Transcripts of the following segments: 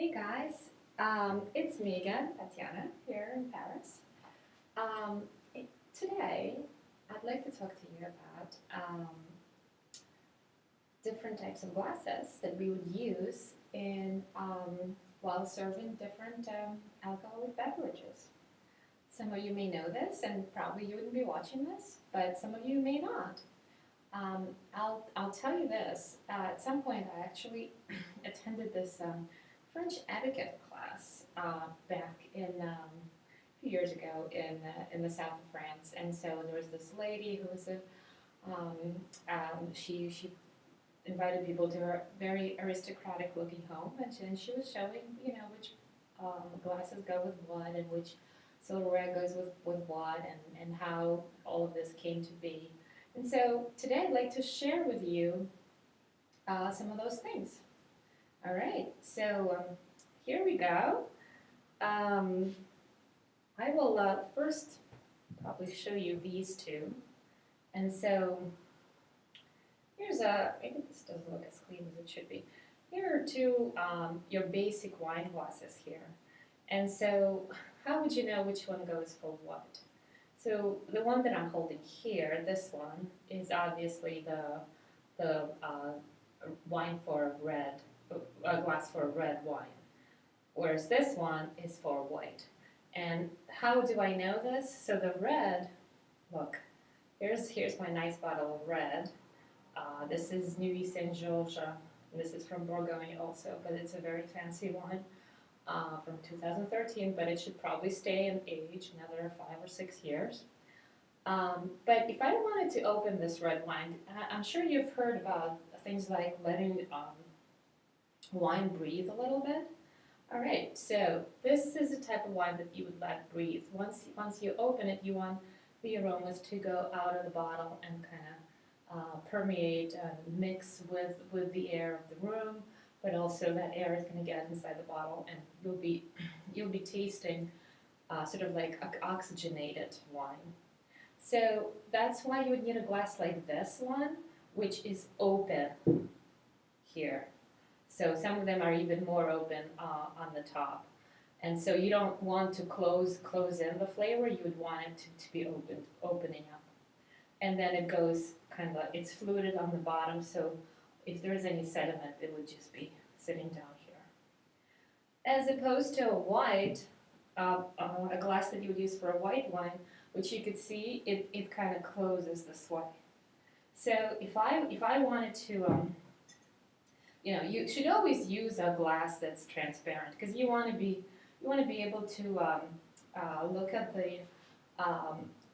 Hey guys, it's me again, Tatiana, here in Paris. Um, Today, I'd like to talk to you about different types of glasses that we would use in while serving different alcoholic beverages. Some of you may know this, and probably you wouldn't be watching this, but some of you may not. I'll tell you this. At some point, I actually attended this French etiquette class back in a few years ago in the south of France, and so there was this lady who was she invited people to her very aristocratic looking home, and she was showing which glasses go with what and which silverware goes with what and how all of this came to be. And so today I'd like to share with you some of those things. All right, so here we go. Um, I will first probably show you these two. And so here's maybe this doesn't look as clean as it should be. Here are two your basic wine glasses here. And so how would you know which one goes for what? So the one that I'm holding here, this one, is obviously the wine for red, a glass for red wine, whereas this one is for white. And how do I know this? So the red, look, here's my nice bottle of red. This is Nuits Saint Georges. This is from Bourgogne also, but it's a very fancy wine from 2013, but it should probably stay in age another 5 or 6 years. But if I wanted to open this red wine, I'm sure you've heard about things like letting wine breathe a little bit. All right, so this is the type of wine that you would let breathe. Once you open it, you want the aromas to go out of the bottle and kind of permeate and mix with the air of the room, but also that air is going to get inside the bottle, and you'll be tasting sort of like oxygenated wine. So that's why you would need a glass like this one, which is open here. So some of them are even more open on the top. And so you don't want to close in the flavor, you would want it to be opening up. And then it goes kind of, it's fluted on the bottom, so if there's any sediment, it would just be sitting down here. As opposed to a glass that you would use for a white wine, which you could see, it kind of closes this way. So if I wanted to, you should always use a glass that's transparent because you want to be able to look at the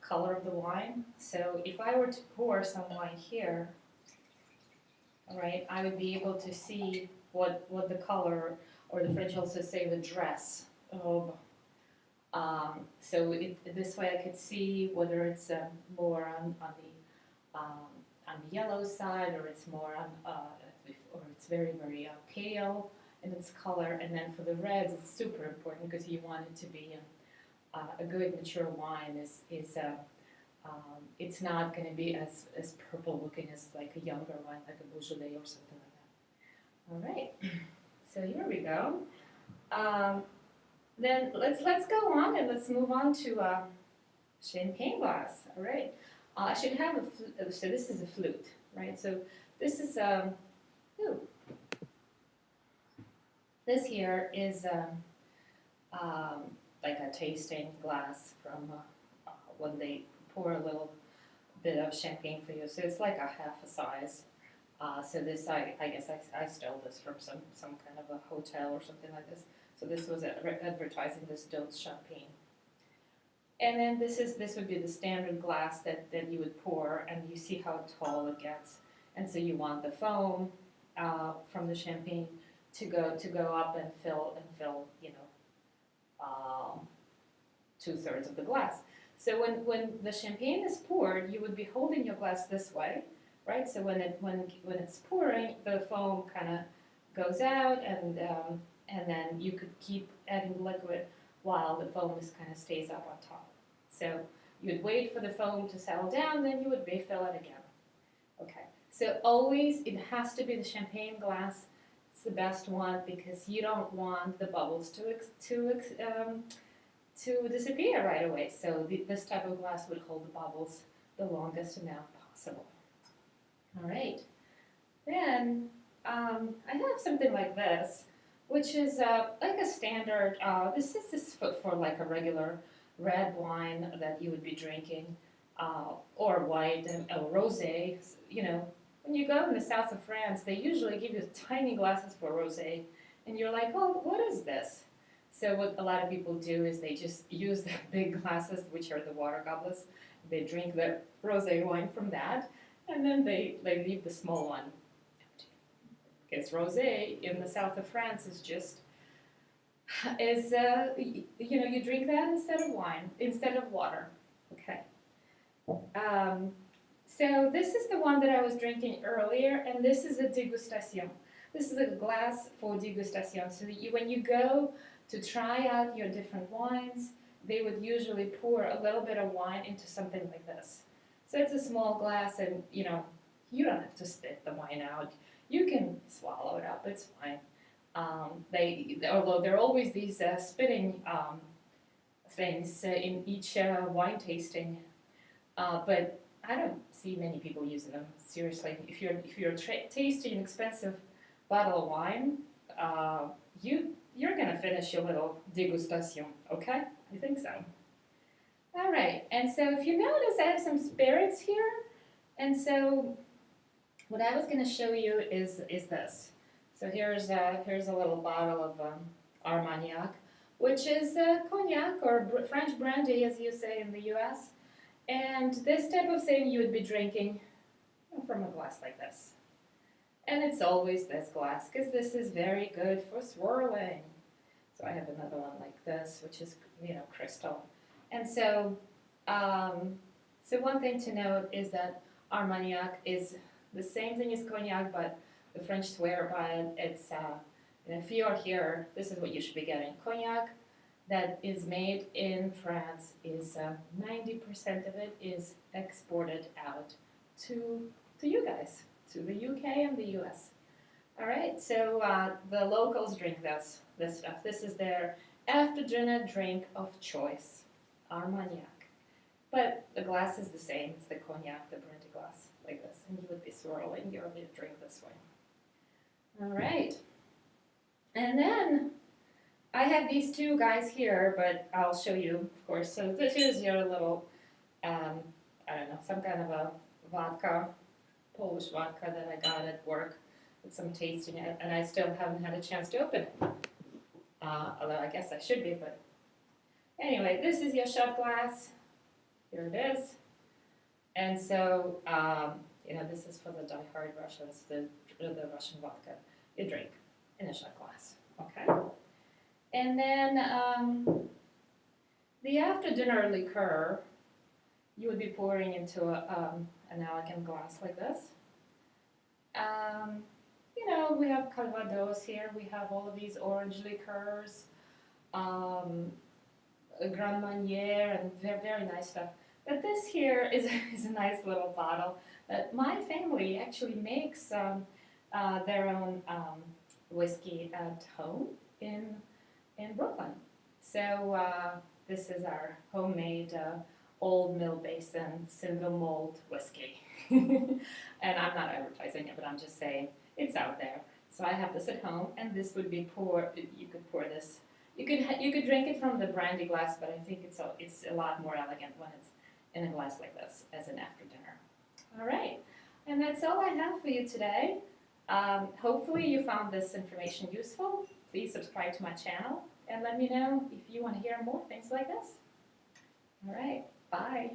color of the wine. So if I were to pour some wine here, all right, I would be able to see what the color, or the French also say the dress of. So this way I could see whether it's more on the yellow side, or it's more on or it's very very pale in its color. And then for the reds, it's super important because you want it to be a good mature wine. It's not going to be as purple looking as like a younger wine, like a Beaujolais or something like that. All right, so here we go. Then let's go on and let's move on to champagne glass. All right, I should have a flute. So this is a flute, right? So this is this here is like a tasting glass from when they pour a little bit of champagne for you. So it's like a half a size. So this, I guess I stole this from some kind of a hotel or something like this. So this was advertising this Dotz champagne. And then this would be the standard glass that you would pour, and you see how tall it gets. And so you want the foam from the champagne to go up and fill 2/3 of the glass. So when the champagne is poured, you would be holding your glass this way, right? So when it's pouring, the foam kind of goes out, and then you could keep adding liquid while the foam is kind of stays up on top. So you'd wait for the foam to settle down, then you would refill it again. Okay. So always it has to be the champagne glass It's the best one because you don't want the bubbles to disappear right away. So this type of glass would hold the bubbles the longest amount possible. All right. Then I have something like this, which is like a standard. This is for like a regular red wine that you would be drinking, or white and rosé. You know, when you go in the south of France, they usually give you tiny glasses for rosé, and you're like, oh, what is this? So what a lot of people do is they just use the big glasses, which are the water goblets. They drink the rosé wine from that, and then they leave the small one empty. Because rosé in the south of France is just you drink that instead of wine, instead of water. Okay. So this is the one that I was drinking earlier, and this is a degustation. This is a glass for degustation. So when you go to try out your different wines, they would usually pour a little bit of wine into something like this. So it's a small glass, and you don't have to spit the wine out. You can swallow it up. It's fine. Although there are always these spitting things in each wine tasting, but I don't see many people using them. Seriously, if you're tasting an expensive bottle of wine, you're gonna finish your little degustation. Okay, I think so. All right, and so if you notice, I have some spirits here, and so what I was gonna show you is this. So here's a little bottle of Armagnac, which is cognac or French brandy, as you say in the U.S. And this type of thing you would be drinking from a glass like this. And it's always this glass, because this is very good for swirling. So I have another one like this, which is, crystal. And so, so one thing to note is that Armagnac is the same thing as cognac, but the French swear by it. It's, if you are here, this is what you should be getting. Cognac that is made in France is 90% of it is exported out to you guys, to the UK and the US. All right, so the locals drink this stuff. This is their after dinner drink of choice, Armagnac. But the glass is the same. It's the cognac, the brandy glass, like this. And you would be swirling your drink this way. All right. And then I have these two guys here, but I'll show you, of course. So this is your little, I don't know, some kind of a vodka, Polish vodka that I got at work with some tasting it, and I still haven't had a chance to open it. Although I guess I should be, but anyway, this is your shot glass. Here it is. And so, this is for the die-hard Russians, the Russian vodka you drink in a shot glass, okay? And then the after-dinner liqueur, you would be pouring into an elegant glass like this. We have Calvados here. We have all of these orange liqueurs, Grand Marnier, and very, very nice stuff. But this here is a nice little bottle that my family actually makes their own whiskey at home in Brooklyn. So this is our homemade Old Mill Basin single malt whiskey. And I'm not advertising it, but I'm just saying it's out there. So I have this at home, and this would be you could pour this. You could drink it from the brandy glass, but I think it's a lot more elegant when it's in a glass like this as an after dinner. All right, and that's all I have for you today. Hopefully you found this information useful. Please subscribe to my channel and let me know if you want to hear more things like this. All right, bye.